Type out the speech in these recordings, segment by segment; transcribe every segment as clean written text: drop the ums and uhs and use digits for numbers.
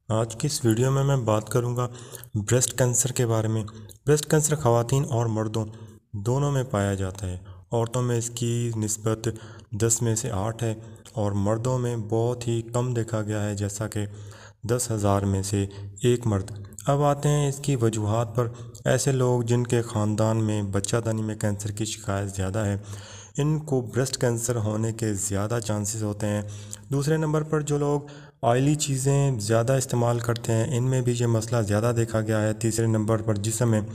आज की इस वीडियो में मैं बात करूंगा ब्रेस्ट कैंसर के बारे में। ब्रेस्ट कैंसर ख़वातीन और मर्दों दोनों में पाया जाता है। औरतों में इसकी निस्बत 10 में से 8 है और मर्दों में बहुत ही कम देखा गया है, जैसा कि 10,000 में से एक मर्द। अब आते हैं इसकी वजूहात पर। ऐसे लोग जिनके ख़ानदान में बच्चादानी में कैंसर की शिकायत ज़्यादा है, इनको ब्रेस्ट कैंसर होने के ज़्यादा चांसेस होते हैं। दूसरे नंबर पर जो लोग ऑयली चीज़ें ज़्यादा इस्तेमाल करते हैं, इनमें भी ये मसला ज़्यादा देखा गया है। तीसरे नंबर पर जिस्म में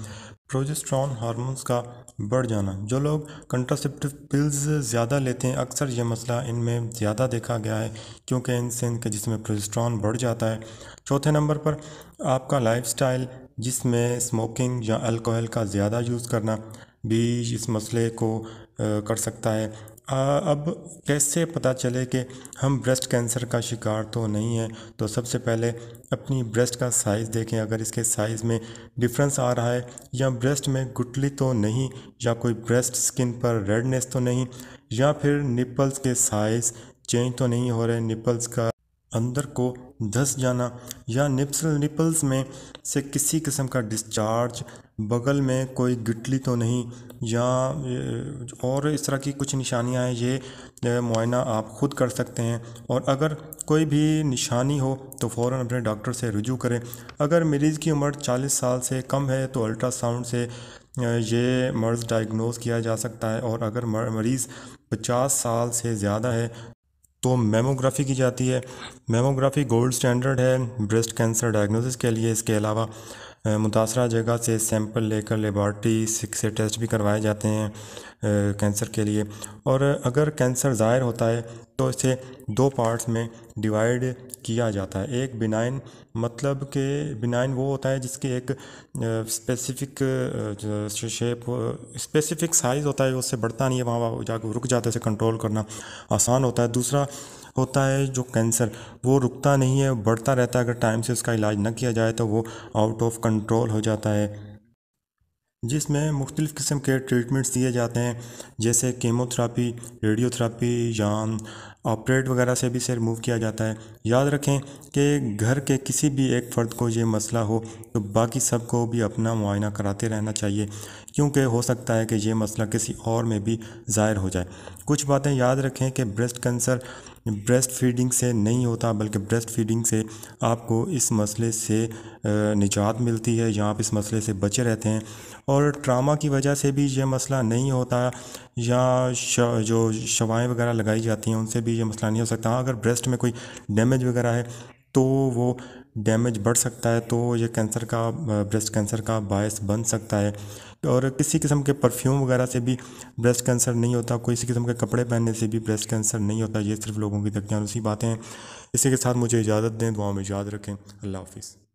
प्रोजेस्टेरॉन हार्मोन्स का बढ़ जाना। जो लोग कंट्रासेप्टिव पिल्स ज़्यादा लेते हैं, अक्सर ये मसला इनमें ज़्यादा देखा गया है, क्योंकि इनसे इनके जिस्म में प्रोजेस्टेरॉन बढ़ जाता है। चौथे नंबर पर आपका लाइफस्टाइल, जिसमें स्मोकिंग या अल्कोहल का ज़्यादा यूज़ करना भी इस मसले को कर सकता है। अब कैसे पता चले कि हम ब्रेस्ट कैंसर का शिकार तो नहीं है? तो सबसे पहले अपनी ब्रेस्ट का साइज़ देखें। अगर इसके साइज़ में डिफरेंस आ रहा है, या ब्रेस्ट में गुठली तो नहीं, या कोई ब्रेस्ट स्किन पर रेडनेस तो नहीं, या फिर निपल्स के साइज़ चेंज तो नहीं हो रहे, निपल्स का अंदर को धंस जाना, या निपल्स में से किसी किस्म का डिस्चार्ज, बगल में कोई गिटली तो नहीं, या और इस तरह की कुछ निशानियां हैं, ये मुआयना आप ख़ुद कर सकते हैं। और अगर कोई भी निशानी हो तो फ़ौरन अपने डॉक्टर से रुजू करें। अगर मरीज़ की उम्र 40 साल से कम है तो अल्ट्रासाउंड से ये मर्ज़ डायग्नोज़ किया जा सकता है। और अगर मरीज़ 50 साल से ज़्यादा है तो मेमोग्राफी की जाती है। मेमोग्राफी गोल्ड स्टैंडर्ड है ब्रेस्ट कैंसर डायग्नोसिस के लिए। इसके अलावा मुतासरा जगह से सैंपल लेकर लेबॉर्ट्री से टेस्ट भी करवाए जाते हैं कैंसर के लिए। और अगर कैंसर ज़ाहिर होता है तो इसे 2 पार्ट्स में डिवाइड किया जाता है। एक बिनाइन, मतलब कि बिनाइन वो होता है जिसके एक स्पेसिफिक शेप, स्पेसिफिक साइज़ होता है, उससे बढ़ता नहीं है, वहाँ जाकर रुक जाता है, इसे कंट्रोल करना आसान होता है। दूसरा होता है जो कैंसर, वो रुकता नहीं है, बढ़ता रहता है। अगर टाइम से उसका इलाज न किया जाए तो वो आउट ऑफ कंट्रोल हो जाता है, जिसमें मुख्तलिफ़ किस्म के ट्रीटमेंट्स दिए जाते हैं, जैसे कीमोथेरापी, रेडियोथेरापी, या ऑपरेट वगैरह से भी इसे रिमूव किया जाता है। याद रखें कि घर के किसी भी एक फ़र्द को ये मसला हो तो बाकी सबको भी अपना मुआयना कराते रहना चाहिए, क्योंकि हो सकता है कि ये मसला किसी और में भी ज़ाहिर हो जाए। कुछ बातें याद रखें कि ब्रेस्ट कैंसर ब्रेस्ट फीडिंग से नहीं होता, बल्कि ब्रेस्ट फीडिंग से आपको इस मसले से निजात मिलती है, या आप इस मसले से बचे रहते हैं। और ट्रामा की वजह से भी ये मसला नहीं होता, या जो शवाएँ वगैरह लगाई जाती हैं उनसे भी ये मसला नहीं हो सकता। हाँ, अगर ब्रेस्ट में कोई डैमेज वगैरह है तो वो डैमेज बढ़ सकता है, तो ये कैंसर का ब्रेस्ट कैंसर का बायस बन सकता है। और किसी किस्म के परफ्यूम वगैरह से भी ब्रेस्ट कैंसर नहीं होता, किसी किस्म के कपड़े पहनने से भी ब्रेस्ट कैंसर नहीं होता। ये सिर्फ लोगों की दकियानूसी बातें हैं। इसी के साथ मुझे इजाज़त दें, दुआ में याद रखें। अल्लाह हाफिज़।